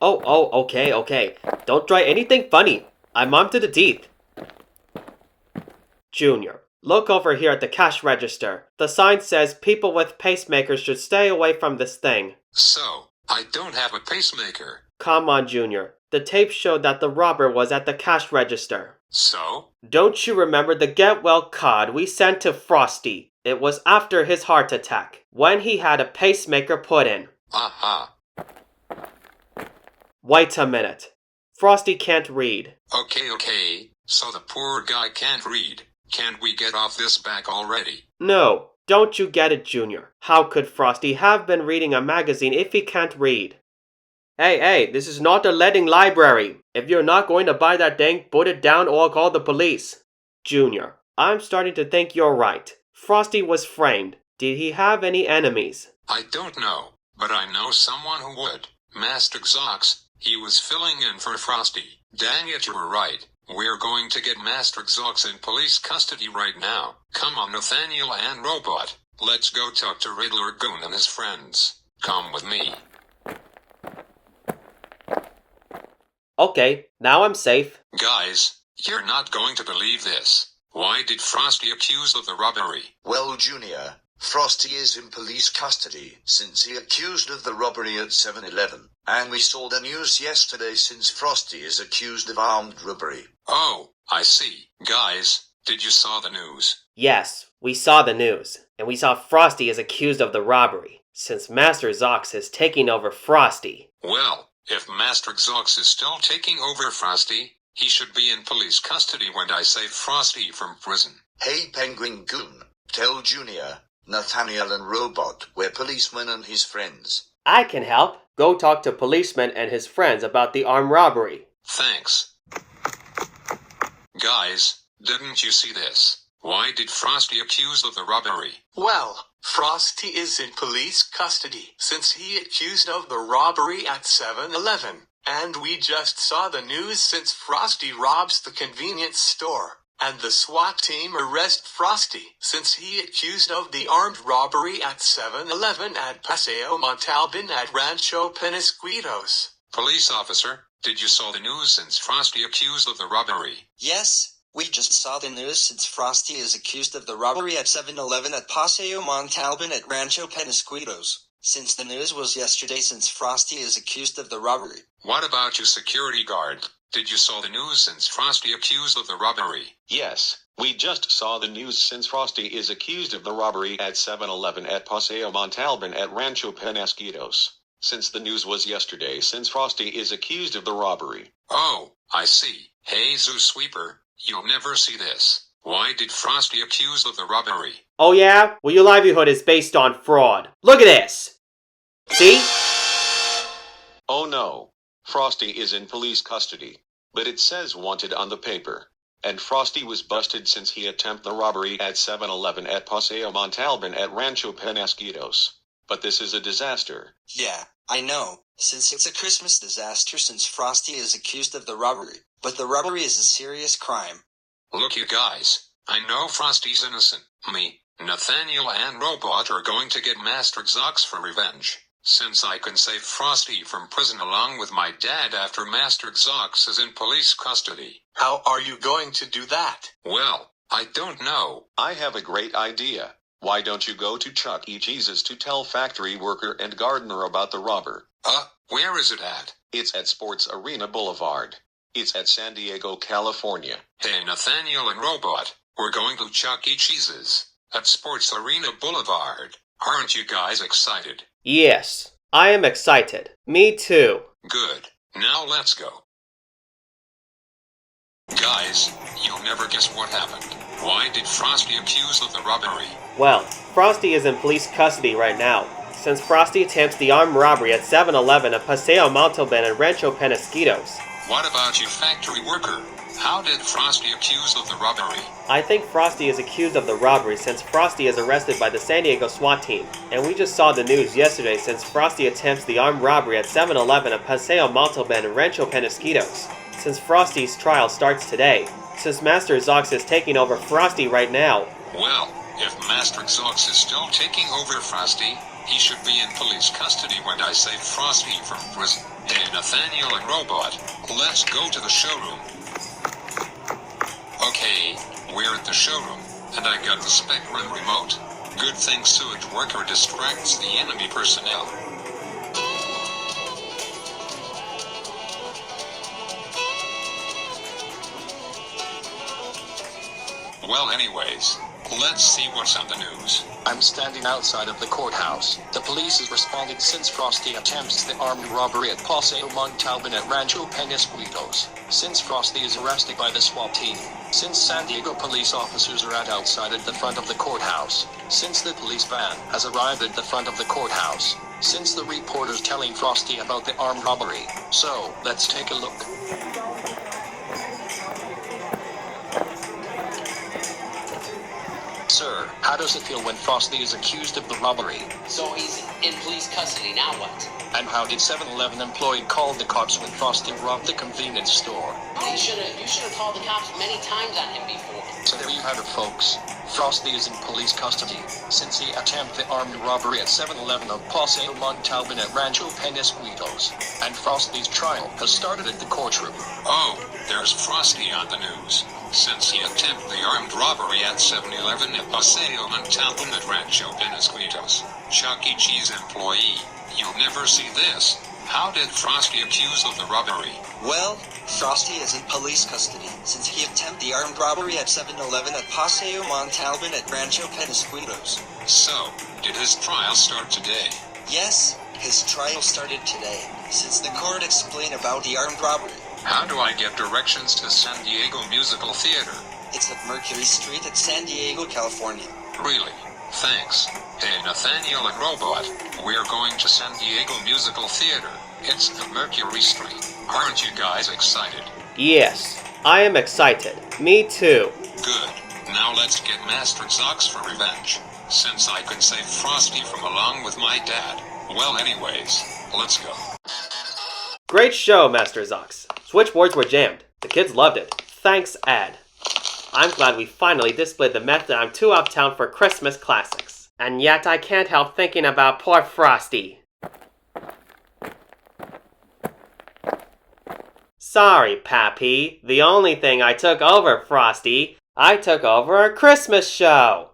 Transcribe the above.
Okay. Don't try anything funny. I'm armed to the teeth. Junior, look over here at the cash register. The sign says people with pacemakers should stay away from this thing. So, I don't have a pacemaker. Come on, Junior. The tape showed that the robber was at the cash register. So? Don't you remember the get well card we sent to Frosty? It was after his heart attack, when he had a pacemaker put in. Aha. Wait a minute. Frosty can't read. Okay. So the poor guy can't read. Can't we get off this back already? No, don't you get it, Junior. How could Frosty have been reading a magazine if he can't read? Hey, this is not a letting library. If you're not going to buy that thing, put it down or I'll call the police. Junior, I'm starting to think you're right. Frosty was framed. Did he have any enemies? I don't know, but I know someone who would. Master Zox, he was filling in for Frosty. Dang it, you were right. We're going to get Master Zox in police custody right now. Come on, Nathaniel and Robot. Let's go talk to Riddler Goon and his friends. Come with me. Okay, now I'm safe. Guys, you're not going to believe this. Why did Frosty accuse of the robbery? Well, Junior, Frosty is in police custody since he accused of the robbery at 7-Eleven. And we saw the news yesterday since Frosty is accused of armed robbery. Oh, I see. Guys, did you saw the news? Yes, we saw the news, and we saw Frosty is accused of the robbery, since Master Zox is taking over Frosty. Well, if Master Zox is still taking over Frosty, he should be in police custody when I save Frosty from prison. Hey, Penguin Goon, tell Junior, Nathaniel and Robot we're policemen and his friends. I can help. Go talk to policeman and his friends about the armed robbery. Thanks. Guys, didn't you see this? Why did Frosty accuse of the robbery? Well, Frosty is in police custody since he accused of the robbery at 7-Eleven. And we just saw the news since Frosty robs the convenience store. And the SWAT team arrest Frosty since he accused of the armed robbery at 7-Eleven at Paseo Montalban at Rancho Penasquitos. Police officer, did you saw the news since Frosty accused of the robbery? Yes, we just saw the news since Frosty is accused of the robbery at 7-Eleven at Paseo Montalban at Rancho Penasquitos. Since the news was yesterday since Frosty is accused of the robbery. What about you, security guard? Did you saw the news since Frosty accused of the robbery? Yes, we just saw the news since Frosty is accused of the robbery at 7-Eleven at Paseo Montalban at Rancho Penasquitos. Since the news was yesterday since Frosty is accused of the robbery. Oh, I see. Hey, Zoo Sweeper, you'll never see this. Why did Frosty accuse of the robbery? Oh yeah? Well, your livelihood is based on fraud. Look at this! See? Oh no. Frosty is in police custody. But it says wanted on the paper. And Frosty was busted since he attempted the robbery at 7-Eleven at Paseo Montalban at Rancho Penasquitos. But this is a disaster. Yeah, I know, since it's a Christmas disaster since Frosty is accused of the robbery. But the robbery is a serious crime. Look, you guys, I know Frosty's innocent. Me, Nathaniel and Robot are going to get Master Zox for revenge. Since I can save Frosty from prison along with my dad after Master Zox is in police custody. How are you going to do that? Well, I don't know. I have a great idea. Why don't you go to Chuck E. Cheese's to tell factory worker and gardener about the robber? Where is it at? It's at Sports Arena Boulevard. It's at San Diego, California. Hey, Nathaniel and Robot, we're going to Chuck E. Cheese's at Sports Arena Boulevard. Aren't you guys excited? Yes, I am excited. Me too. Good. Now let's go. Guys, you'll never guess what happened. Why did Frosty accuse of the robbery? Well, Frosty is in police custody right now, since Frosty attempts the armed robbery at 7-Eleven at Paseo Montalban and Rancho Penasquitos. What about you, factory worker? How did Frosty accuse of the robbery? I think Frosty is accused of the robbery since Frosty is arrested by the San Diego SWAT team. And we just saw the news yesterday since Frosty attempts the armed robbery at 7-Eleven at Paseo Montalban and Rancho Penasquitos. Since Frosty's trial starts today. Since Master Zox is taking over Frosty right now. Well, if Master Zox is still taking over Frosty, he should be in police custody when I save Frosty from prison. Hey Nathaniel and Robot, let's go to the showroom. Okay, we're at the showroom, and I got the Spectrum remote. Good thing sewage worker distracts the enemy personnel. Well anyways, let's see what's on the news. I'm standing outside of the courthouse. The police has responded since Frosty attempts the armed robbery at Paseo Montalban at Rancho Penasquitos. Since Frosty is arrested by the SWAT team. Since San Diego police officers are outside at the front of the courthouse. Since the police van has arrived at the front of the courthouse. Since the reporter's telling Frosty about the armed robbery. So, let's take a look. Sir, how does it feel when Frosty is accused of the robbery? So he's in police custody, now what? And how did 7-Eleven employee call the cops when Frosty robbed the convenience store? You should have called the cops many times on him before. So there you have it, folks. Frosty is in police custody since he attempted the armed robbery at 7-Eleven of Paseo Montalban at Rancho Penasquitos. And Frosty's trial has started at the courtroom. Oh, there's Frosty on the news. Since he attempted the armed robbery at 7-Eleven at Paseo Montalban at Rancho Penasquitos. Chuck E. Cheese employee, you'll never see this. How did Frosty accuse of the robbery? Well, Frosty is in police custody since he attempted the armed robbery at 7-Eleven at Paseo Montalban at Rancho Penasquitos. So, did his trial start today? Yes, his trial started today, since the court explained about the armed robbery. How do I get directions to San Diego Musical Theater? It's at Mercury Street at San Diego, California. Really? Thanks. Hey Nathaniel and Robot, we're going to San Diego Musical Theater. It's at Mercury Street. Aren't you guys excited? Yes, I am excited. Me too. Good. Now let's get Master Zox for revenge. Since I could save Frosty from along with my dad. Well anyways, let's go. Great show, Master Zox. Switchboards were jammed. The kids loved it. Thanks, Ed. I'm glad we finally displayed the method I'm too uptown for Christmas classics. And yet I can't help thinking about poor Frosty. Sorry, Pappy. The only thing I took over, Frosty, I took over a Christmas show.